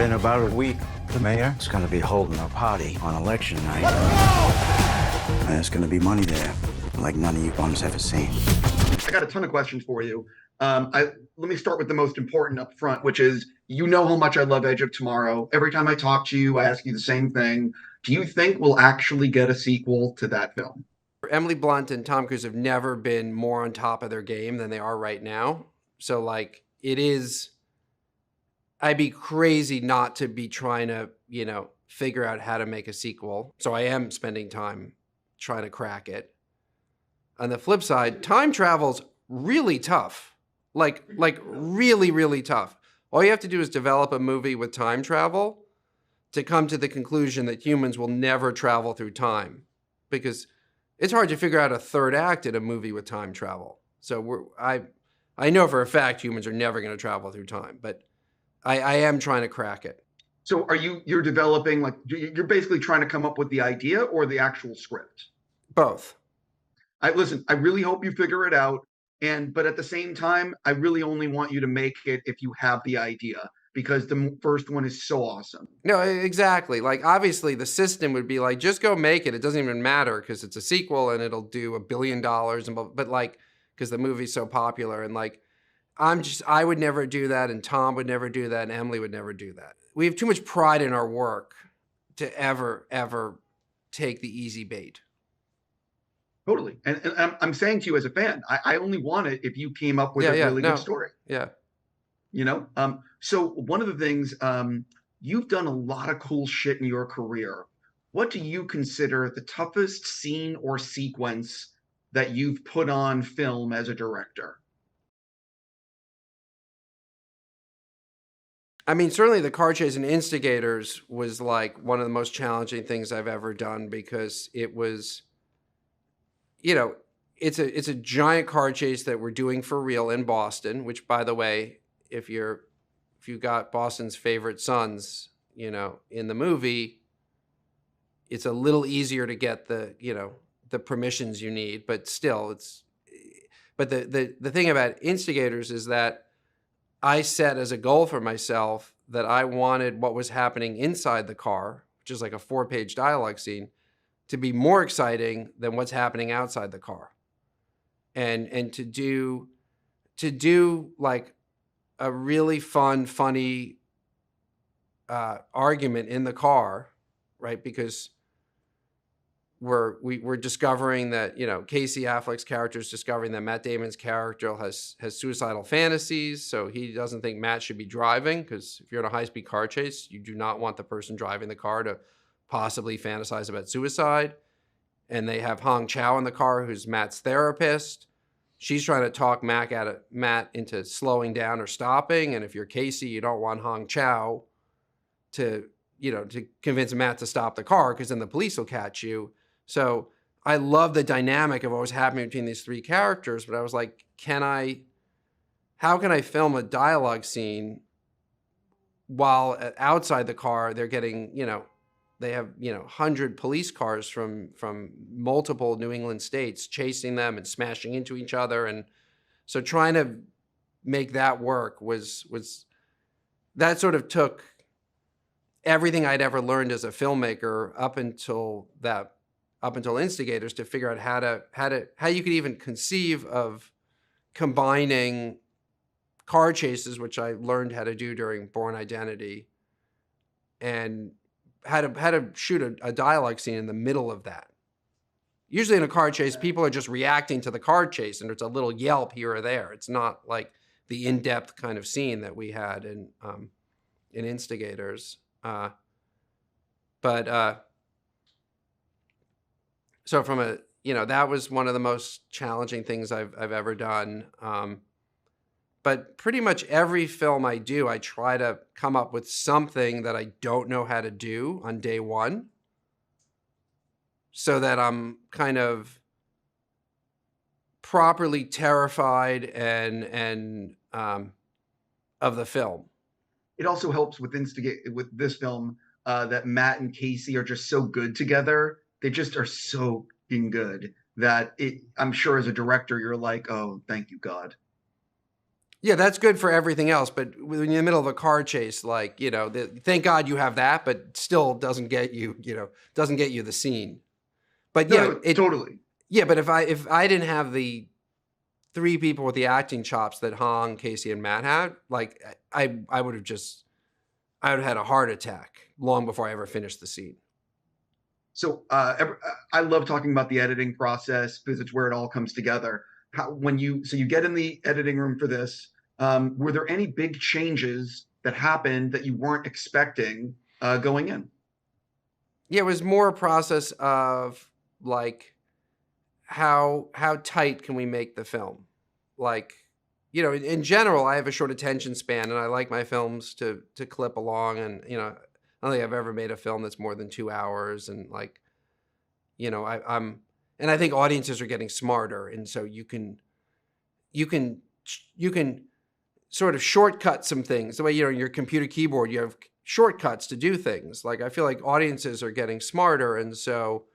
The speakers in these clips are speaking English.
In about a week, the mayor is going to be holding a party on election night. And there's going to be money there, like none of you bums ever seen. I got a ton of questions for you. Let me start with the most important up front, which is, you know how much I love Edge of Tomorrow. Every time I talk to you, I ask you the same thing. Do you think we'll actually get a sequel to that film? Emily Blunt and Tom Cruise have never been more on top of their game than they are right now. So, like, it is... I'd be crazy not to be trying to, figure out how to make a sequel. So I am spending time trying to crack it. On the flip side, time travel's really tough. Like really, really tough. All you have to do is develop a movie with time travel to come to the conclusion that humans will never travel through time. Because it's hard to figure out a third act in a movie with time travel. So I know for a fact humans are never going to travel through time, but I am trying to crack it. So you're developing, like, you're basically trying to come up with the idea or the actual script? Both. Listen, I really hope you figure it out. But at the same time, I really only want you to make it if you have the idea, because the first one is so awesome. No, exactly. Like, obviously the system would be like, just go make it. It doesn't even matter because it's a sequel and it'll do $1 billion. But like, because the movie's so popular, and like, I would never do that, and Tom would never do that, and Emily would never do that. We have too much pride in our work to ever take the easy bait. Totally. And I'm saying to you as a fan, I only want it if you came up with a really good story. Yeah. So one of the things, you've done a lot of cool shit in your career. What do you consider the toughest scene or sequence that you've put on film as a director? I mean, certainly the car chase in Instigators was like one of the most challenging things I've ever done, because it was, it's a giant car chase that we're doing for real in Boston, which, by the way, if you got Boston's favorite sons, in the movie, it's a little easier to get the permissions you need, but still but the thing about Instigators is that I set as a goal for myself that I wanted what was happening inside the car, which is like a 4-page dialogue scene, to be more exciting than what's happening outside the car. And to do like a really funny argument in the car, right? Because we're discovering that, Casey Affleck's character is discovering that Matt Damon's character has suicidal fantasies. So he doesn't think Matt should be driving, because if you're in a high-speed car chase, you do not want the person driving the car to possibly fantasize about suicide. And they have Chau in the car, who's Matt's therapist. She's trying to talk Matt into slowing down or stopping. And if you're Casey, you don't want Chau to convince Matt to stop the car, because then the police will catch you. So I love the dynamic of what was happening between these three characters, but I was like, how can I film a dialogue scene while outside the car they're getting, they have, 100 police cars from multiple New England states chasing them and smashing into each other. And so trying to make that work was that sort of took everything I'd ever learned as a filmmaker up until Instigators, to figure out how you could even conceive of combining car chases, which I learned how to do during Bourne Identity, and how to shoot a dialogue scene in the middle of that. Usually in a car chase, people are just reacting to the car chase, and there's a little yelp here or there. It's not like the in-depth kind of scene that we had in Instigators. So from that was one of the most challenging things I've ever done. But pretty much every film I do, I try to come up with something that I don't know how to do on day one, so that I'm kind of properly terrified and of the film. It also helps with this film that Matt and Casey are just so good together. They just are so good that I'm sure as a director, you're like, oh, thank you, God. Yeah, that's good for everything else. But when you're in the middle of a car chase, like, thank God you have that, but still doesn't get you, doesn't get you the scene. But No, yeah, no, totally. yeah, but if I didn't have the three people with the acting chops that Hong, Casey, and Matt had, like I would have had a heart attack long before I ever finished the scene. So I love talking about the editing process because it's where it all comes together. So you get in the editing room for this, were there any big changes that happened that you weren't expecting going in? Yeah, it was more a process of like how tight can we make the film? Like, in general, I have a short attention span, and I like my films to clip along. And I don't think I've ever made a film that's more than 2 hours. And like, and I think audiences are getting smarter, and so you can sort of shortcut some things. The way your computer keyboard, you have shortcuts to do things. Like I feel like audiences are getting smarter, and so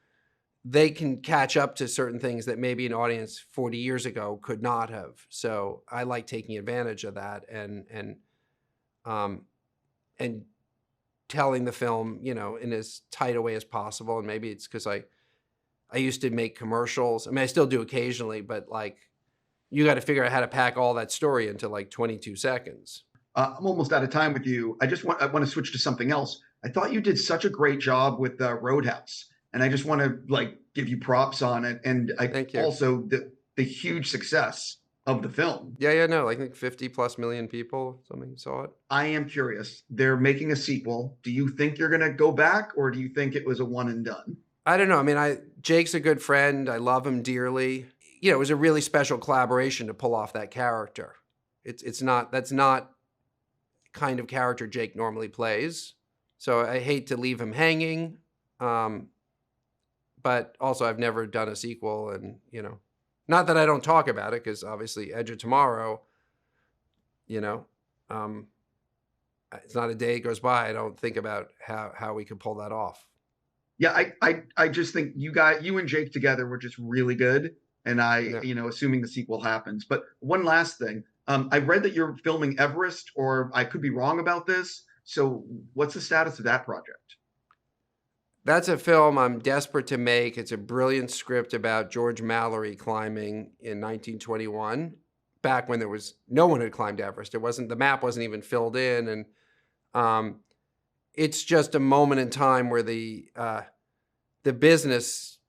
they can catch up to certain things that maybe an audience 40 years ago could not have. So I like taking advantage of that and telling the film, in as tight a way as possible. And maybe it's because I used to make commercials. I mean, I still do occasionally, but like you got to figure out how to pack all that story into like 22 seconds. I'm almost out of time with you. I want to switch to something else. I thought you did such a great job with Roadhouse. And I just want to like give you props on it. And Thank you. Also the huge success of the film. Yeah, no, I think 50+ million people, something saw it. I am curious. They're making a sequel. Do you think you're going to go back, or do you think it was a one and done? I don't know. I mean, Jake's a good friend. I love him dearly. It was a really special collaboration to pull off that character. That's not kind of character Jake normally plays. So I hate to leave him hanging. But also I've never done a sequel, and, not that I don't talk about it, because obviously Edge of Tomorrow, it's not a day goes by I don't think about how we could pull that off. Yeah, I just think you and Jake together were just really good. And assuming the sequel happens. But one last thing, I read that you're filming Everest, or I could be wrong about this. So what's the status of that project? That's a film I'm desperate to make. It's a brilliant script about George Mallory climbing in 1921, back when no one had climbed Everest. The map wasn't even filled in. And it's just a moment in time where the business,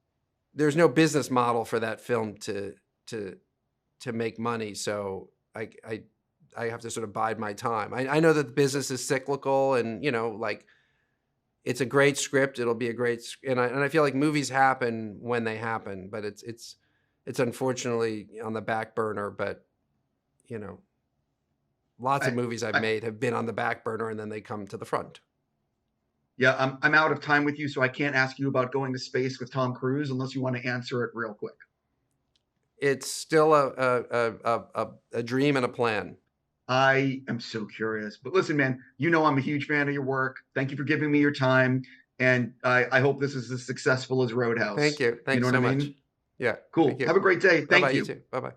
there's no business model for that film to make money. So I have to sort of bide my time. I know that the business is cyclical, and, it's a great script. It'll be a great, and I feel like movies happen when they happen, but it's unfortunately on the back burner. But lots of movies I've made have been on the back burner, and then they come to the front. Yeah, I'm out of time with you, so I can't ask you about going to space with Tom Cruise unless you want to answer it real quick. It's still a dream and a plan. I am so curious. But listen, man, I'm a huge fan of your work. Thank you for giving me your time. And I hope this is as successful as Roadhouse. Thank you. Thanks so much. Yeah. Cool. Have a great day. Thank you. You too. Bye-bye.